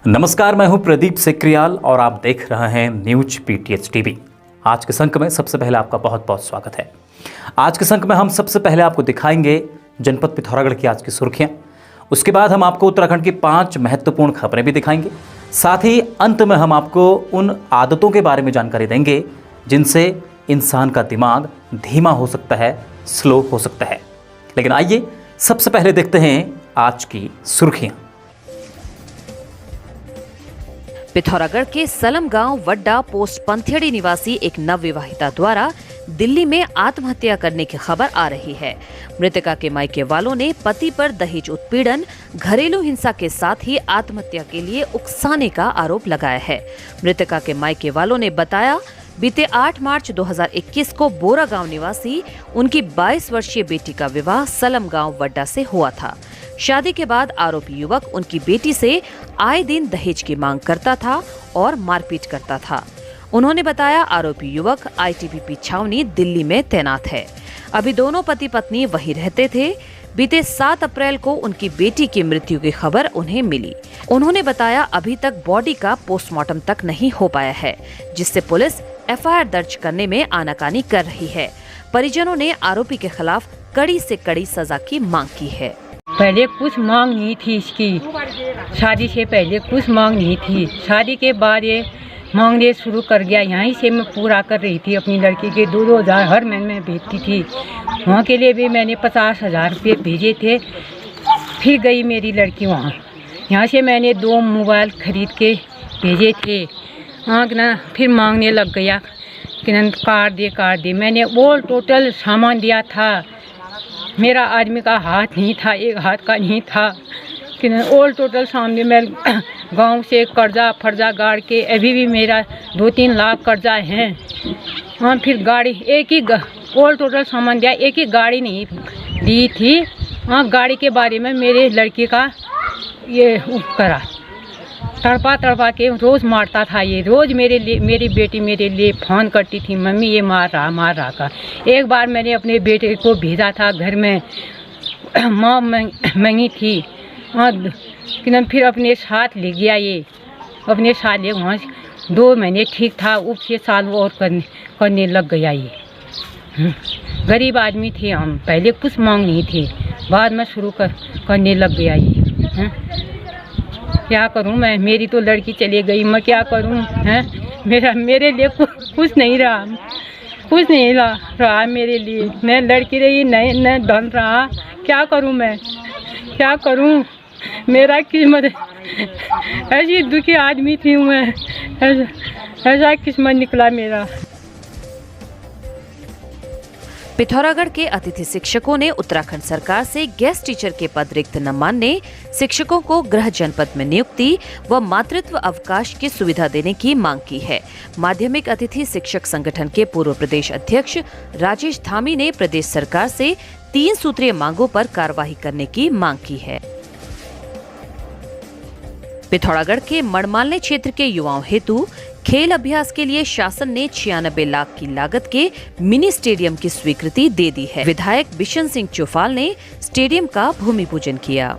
नमस्कार, मैं हूं प्रदीप सेक्रियाल और आप देख रहे हैं न्यूज पीटीएच टीवी। आज के अंक में सबसे पहले आपका बहुत बहुत स्वागत है। आज के अंक में हम सबसे पहले आपको दिखाएंगे जनपद पिथौरागढ़ की आज की सुर्खियां। उसके बाद हम आपको उत्तराखंड की 5 महत्वपूर्ण खबरें भी दिखाएंगे। साथ ही अंत में हम आपको उन आदतों के बारे में जानकारी देंगे जिनसे इंसान का दिमाग धीमा हो सकता है, स्लो हो सकता है। लेकिन आइए सबसे पहले देखते हैं आज की सुर्खियां। पिथौरागढ़ के सलम गांव वड्डा पोस्ट पंथेड़ी निवासी एक नवविवाहिता द्वारा दिल्ली में आत्महत्या करने की खबर आ रही है। मृतका के मायके वालों ने पति पर दहेज उत्पीड़न, घरेलू हिंसा के साथ ही आत्महत्या के लिए उकसाने का आरोप लगाया है। मृतका के मायके वालों ने बताया, बीते 8 मार्च 2021 को बोरा गांव निवासी उनकी 22 वर्षीय बेटी का विवाह सलम गांव वड्डा से हुआ था। शादी के बाद आरोपी युवक उनकी बेटी से आए दिन दहेज की मांग करता था और मारपीट करता था। उन्होंने बताया, आरोपी युवक आईटीबीपी छावनी दिल्ली में तैनात है। अभी दोनों पति पत्नी वहीं रहते थे। बीते 7 अप्रैल को उनकी बेटी की मृत्यु की खबर उन्हें मिली। उन्होंने बताया, अभी तक बॉडी का पोस्टमार्टम तक नहीं हो पाया है, जिससे पुलिस एफआईआर दर्ज करने में आनाकानी कर रही है। परिजनों ने आरोपी के खिलाफ कड़ी से कड़ी सजा की मांग की है। पहले कुछ मांग नहीं थी इसकी, शादी से पहले कुछ मांग नहीं थी। शादी के बाद ये मांगने शुरू कर गया। यहीं से मैं पूरा कर रही थी अपनी लड़की के 2-2 हज़ार हर महीने में भेजती थी। वहाँ के लिए भी मैंने 50,000 रुपये भेजे थे। फिर गई मेरी लड़की वहाँ। यहाँ से मैंने 2 मोबाइल खरीद के भेजे थे। हाँ ना, फिर मांगने लग गया कि कार दे। मैंने वो टोटल सामान दिया था। मेरा आदमी का हाथ नहीं था, एक हाथ का नहीं था कि ऑल टोटल सामने मैं गांव से कर्जा फर्जा गाड़ के अभी भी मेरा 2-3 लाख कर्जा है। हाँ, फिर गाड़ी एक ही ऑल टोटल सामान दिया, एक ही गाड़ी नहीं दी थी। हाँ, गाड़ी के बारे में मेरे लड़के का ये करा, तड़पा के रोज़ मारता था। ये रोज़ मेरी बेटी मेरे लिए फ़ोन करती थी, मम्मी ये मार रहा का। एक बार मैंने अपने बेटे को भेजा था घर में, माँ मंगी थी। हाँ, फिर अपने साथ ले गया। ये अपने साथ ले वहाँ 2 महीने ठीक था, उसके साल वो और करने लग गया। ये गरीब आदमी थे हम, पहले कुछ मांग नहीं थे, बाद में शुरू करने लग गया। ये क्या करूं मैं, मेरी तो लड़की चली गई, मैं क्या करूं हैं। मेरे लिए कुछ नहीं रहा मेरे लिए। न लड़की रही न धन रहा। क्या करूं मैं, क्या करूं। मेरा किस्मत ऐसी दुखी आदमी थी मैं, ऐसा किस्मत निकला मेरा। पिथौरागढ़ के अतिथि शिक्षकों ने उत्तराखंड सरकार से गेस्ट टीचर के पद रिक्त न मानने, शिक्षकों को गृह जनपद में नियुक्ति व मातृत्व अवकाश की सुविधा देने की मांग की है। माध्यमिक अतिथि शिक्षक संगठन के पूर्व प्रदेश अध्यक्ष राजेश धामी ने प्रदेश सरकार से 3 सूत्रीय मांगों पर कार्रवाई करने की मांग की है। पिथौरागढ़ के मड़मालने क्षेत्र के युवाओं हेतु खेल अभ्यास के लिए शासन ने 96 लाख की लागत के मिनी स्टेडियम की स्वीकृति दे दी है। विधायक बिशन सिंह चौफाल ने स्टेडियम का भूमि पूजन किया।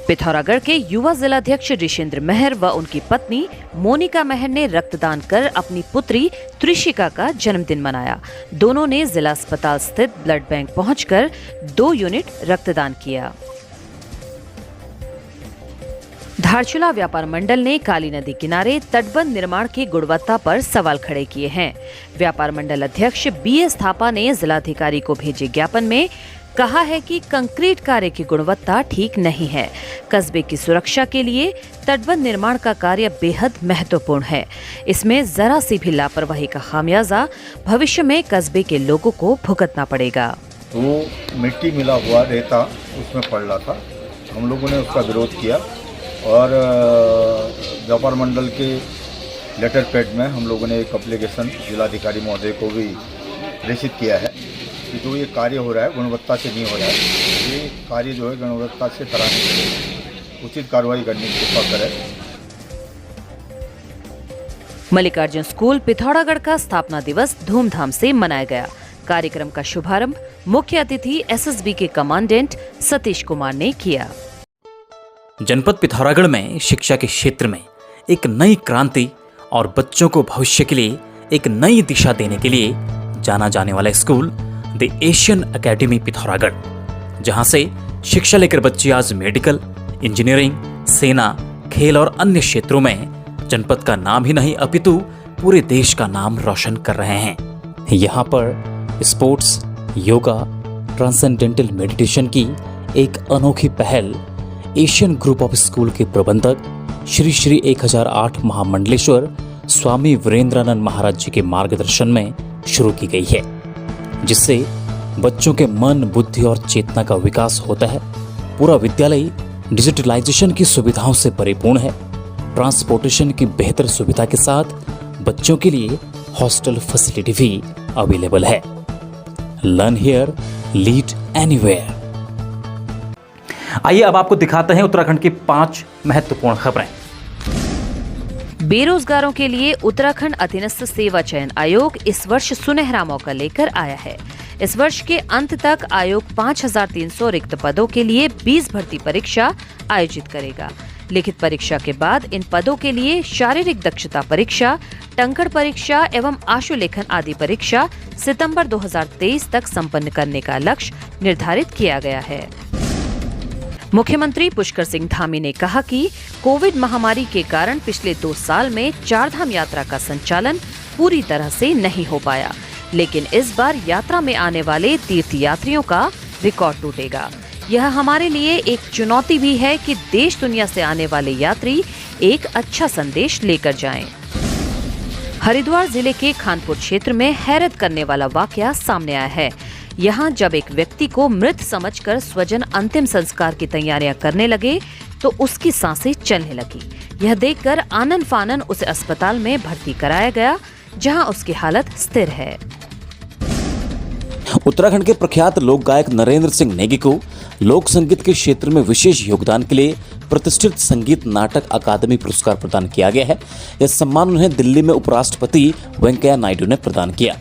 पिथौरागढ़ के युवा जिलाध्यक्ष ऋषेंद्र महर व उनकी पत्नी मोनिका महर ने रक्तदान कर अपनी पुत्री त्रिशिका का जन्मदिन मनाया। दोनों ने जिला अस्पताल स्थित ब्लड बैंक पहुंचकर 2 यूनिट रक्तदान किया। धारचूला व्यापार मंडल ने काली नदी किनारे तटबंध निर्माण की गुणवत्ता पर सवाल खड़े किए हैं। व्यापार मंडल अध्यक्ष बीएस थापा ने जिलाधिकारी को भेजे ज्ञापन में कहा है कि कंक्रीट कार्य की गुणवत्ता ठीक नहीं है। कस्बे की सुरक्षा के लिए तटबंध निर्माण का कार्य बेहद महत्वपूर्ण है। इसमें जरा सी भी लापरवाही का खामियाजा भविष्य में कस्बे के लोगों को भुगतना पड़ेगा। वो मिट्टी मिला हुआ रेता उसमें पड़ रहा था, हम लोगों ने उसका विरोध किया और व्यापार मंडल के लेटर पैड में हम लोगों ने एक एप्लीकेशन जिलाधिकारी महोदय को भी प्रेषित किया है कि जो ये कार्य हो रहा है गुणवत्ता से नहीं हो रहा है। ये कार्य जो है गुणवत्ता से कराने के लिए उचित कार्रवाई करने की कृपा करें। मल्लिकार्जुन स्कूल पिथौरागढ़ का स्थापना दिवस धूमधाम से मनाया गया। कार्यक्रम का शुभारंभ मुख्य अतिथि एसएसबी के कमांडेंट सतीश कुमार ने किया। जनपद पिथौरागढ़ में शिक्षा के क्षेत्र में एक नई क्रांति और बच्चों को भविष्य के लिए एक नई दिशा देने के लिए जाना जाने वाला school the Asian academy Pithoragarh, जहां से शिक्षा लेकर बच्चे आज मेडिकल, इंजीनियरिंग, सेना, खेल और अन्य क्षेत्रों में जनपद का नाम ही नहीं अपितु पूरे देश का नाम रोशन कर रहे हैं। यहाँ पर स्पोर्ट्स, योगा, ट्रांसेंडेंटल मेडिटेशन की एक अनोखी पहल एशियन ग्रुप ऑफ स्कूल के प्रबंधक श्री श्री 1008 महामंडलेश्वर स्वामी वीरेंद्रानंद महाराज जी के मार्गदर्शन में शुरू की गई है, जिससे बच्चों के मन, बुद्धि और चेतना का विकास होता है। पूरा विद्यालय डिजिटलाइजेशन की सुविधाओं से परिपूर्ण है। ट्रांसपोर्टेशन की बेहतर सुविधा के साथ बच्चों के लिए हॉस्टल फैसिलिटी भी अवेलेबल है। Learn here, lead anywhere. आइए अब आपको दिखाते हैं उत्तराखंड की 5 महत्वपूर्ण खबरें। बेरोजगारों के लिए उत्तराखंड अधीनस्थ सेवा चयन आयोग इस वर्ष सुनहरा मौका लेकर आया है। इस वर्ष के अंत तक आयोग 5300 रिक्त पदों के लिए 20 भर्ती परीक्षा आयोजित करेगा। लिखित परीक्षा के बाद इन पदों के लिए शारीरिक दक्षता परीक्षा, टंकण परीक्षा एवं आशुलेखन आदि परीक्षा सितंबर 2023 तक संपन्न करने का लक्ष्य निर्धारित किया गया है। मुख्यमंत्री पुष्कर सिंह धामी ने कहा कि कोविड महामारी के कारण पिछले 2 साल में चारधाम यात्रा का संचालन पूरी तरह से नहीं हो पाया, लेकिन इस बार यात्रा में आने वाले तीर्थयात्रियों का रिकॉर्ड टूटेगा। यह हमारे लिए एक चुनौती भी है कि देश दुनिया से आने वाले यात्री एक अच्छा संदेश लेकर जाएं। हरिद्वार जिले के खानपुर क्षेत्र में हैरत करने वाला वाकया सामने आया है। यहाँ जब एक व्यक्ति को मृत समझकर स्वजन अंतिम संस्कार की तैयारियां करने लगे तो उसकी सांसें चलने लगी। यह देखकर आनन फानन उसे अस्पताल में भर्ती कराया गया, जहां उसकी हालत स्थिर है। उत्तराखंड के प्रख्यात लोक गायक नरेंद्र सिंह नेगी को लोक संगीत के क्षेत्र में विशेष योगदान के लिए प्रतिष्ठित संगीत नाटक अकादमी पुरस्कार प्रदान किया गया है। यह सम्मान उन्हें दिल्ली में उपराष्ट्रपति वेंकैया नायडू ने प्रदान किया।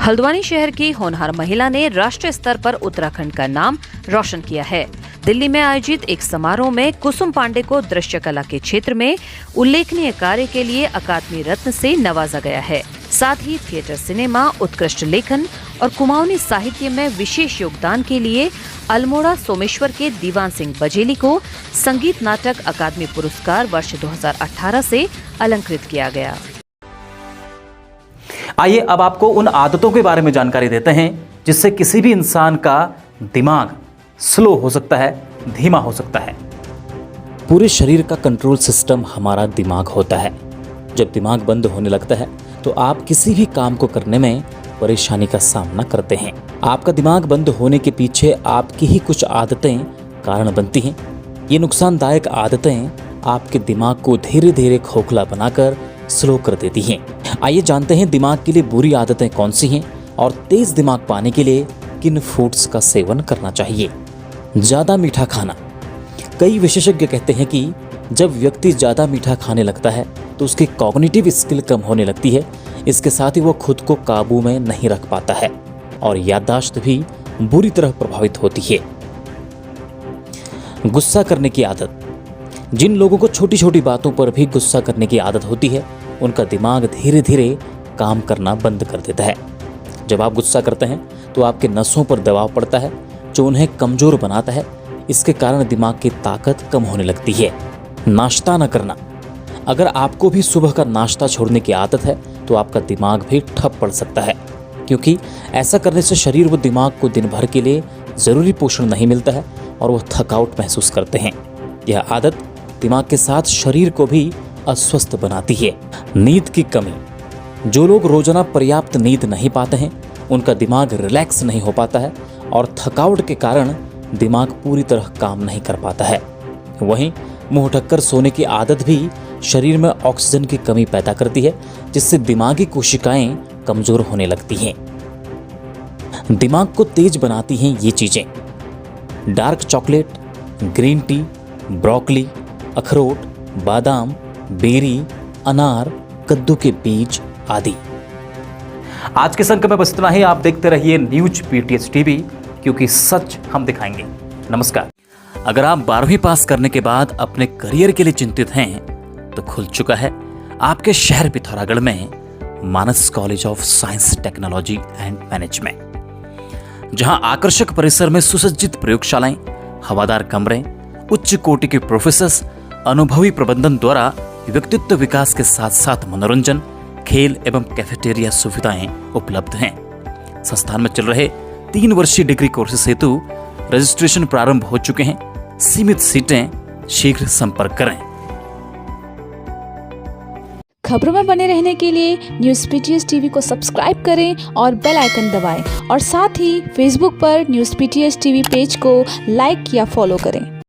हल्द्वानी शहर की होनहार महिला ने राष्ट्रीय स्तर पर उत्तराखंड का नाम रोशन किया है। दिल्ली में आयोजित एक समारोह में कुसुम पांडे को दृश्य कला के क्षेत्र में उल्लेखनीय कार्य के लिए अकादमी रत्न से नवाजा गया है। साथ ही थिएटर, सिनेमा, उत्कृष्ट लेखन और कुमाऊनी साहित्य में विशेष योगदान के लिए अल्मोड़ा सोमेश्वर के दीवान सिंह बजेली को संगीत नाटक अकादमी पुरस्कार वर्ष 2018 से अलंकृत किया गया। आइए अब आपको उन आदतों के बारे में जानकारी देते हैं जिससे किसी भी इंसान का दिमाग स्लो हो सकता है, धीमा हो सकता है। पूरे शरीर का कंट्रोल सिस्टम हमारा दिमाग होता है। जब दिमाग बंद होने लगता है तो आप किसी भी काम को करने में परेशानी का सामना करते हैं। आपका दिमाग बंद होने के पीछे आपकी ही कुछ आदतें कारण बनती हैं। ये नुकसानदायक आदतें आपके दिमाग को धीरे धीरे खोखला बनाकर स्लो कर देती हैं। आइए जानते हैं दिमाग के लिए बुरी आदतें कौन सी हैं और तेज दिमाग पाने के लिए किन फूड्स का सेवन करना चाहिए। ज़्यादा मीठा खाना। कई विशेषज्ञ कहते हैं कि जब व्यक्ति ज़्यादा मीठा खाने लगता है तो उसकी कॉग्निटिव स्किल कम होने लगती है। इसके साथ ही वो खुद को काबू में नहीं रख पाता है और याददाश्त भी बुरी तरह प्रभावित होती है। गुस्सा करने की आदत। जिन लोगों को छोटी छोटी बातों पर भी गुस्सा करने की आदत होती है उनका दिमाग धीरे धीरे काम करना बंद कर देता है। जब आप गुस्सा करते हैं तो आपके नसों पर दबाव पड़ता है जो उन्हें कमजोर बनाता है। इसके कारण दिमाग की ताकत कम होने लगती है। नाश्ता न करना। अगर आपको भी सुबह का नाश्ता छोड़ने की आदत है तो आपका दिमाग भी ठप पड़ सकता है, क्योंकि ऐसा करने से शरीर व दिमाग को दिन भर के लिए ज़रूरी पोषण नहीं मिलता है और वह थकावट महसूस करते हैं। यह आदत दिमाग के साथ शरीर को भी अस्वस्थ बनाती है। नींद की कमी। जो लोग रोजाना पर्याप्त नींद नहीं पाते हैं उनका दिमाग रिलैक्स नहीं हो पाता है और थकावट के कारण दिमाग पूरी तरह काम नहीं कर पाता है। वहीं मुंह ढककर सोने की आदत भी शरीर में ऑक्सीजन की कमी पैदा करती है, जिससे दिमागी कोशिकाएं कमजोर होने लगती हैं। दिमाग को तेज बनाती हैं ये चीजें: dark chocolate, green tea, broccoli, अखरोट, बादाम, बेरी, अनार, कद्दू के बीज आदि। आज के अंक में बस इतना ही। आप देखते रहिए न्यूज पीटीएच टीवी, क्योंकि सच हम दिखाएंगे। नमस्कार। अगर आप 12वीं पास करने के बाद अपने करियर के लिए चिंतित हैं, तो खुल चुका है आपके शहर पिथौरागढ़ में Manas college of science technology and management, जहां आकर्षक परिसर में सुसज्जित प्रयोगशालाएं, हवादार कमरे, उच्च कोटि के प्रोफेसर्स, अनुभवी प्रबंधन द्वारा व्यक्तित्व विकास के साथ साथ मनोरंजन, खेल एवं कैफेटेरिया सुविधाएं उपलब्ध हैं। संस्थान में चल रहे 3 वर्षीय डिग्री कोर्सेस हेतु रजिस्ट्रेशन प्रारंभ हो चुके हैं। सीमित सीटें, शीघ्र संपर्क करें। खबरों में बने रहने के लिए न्यूज़ पीटीएस टीवी को सब्सक्राइब करें और बेल आइकन दबाएं, और साथ ही फेसबुक पर न्यूज़ पीटीएस टीवी पेज को लाइक या फॉलो करें।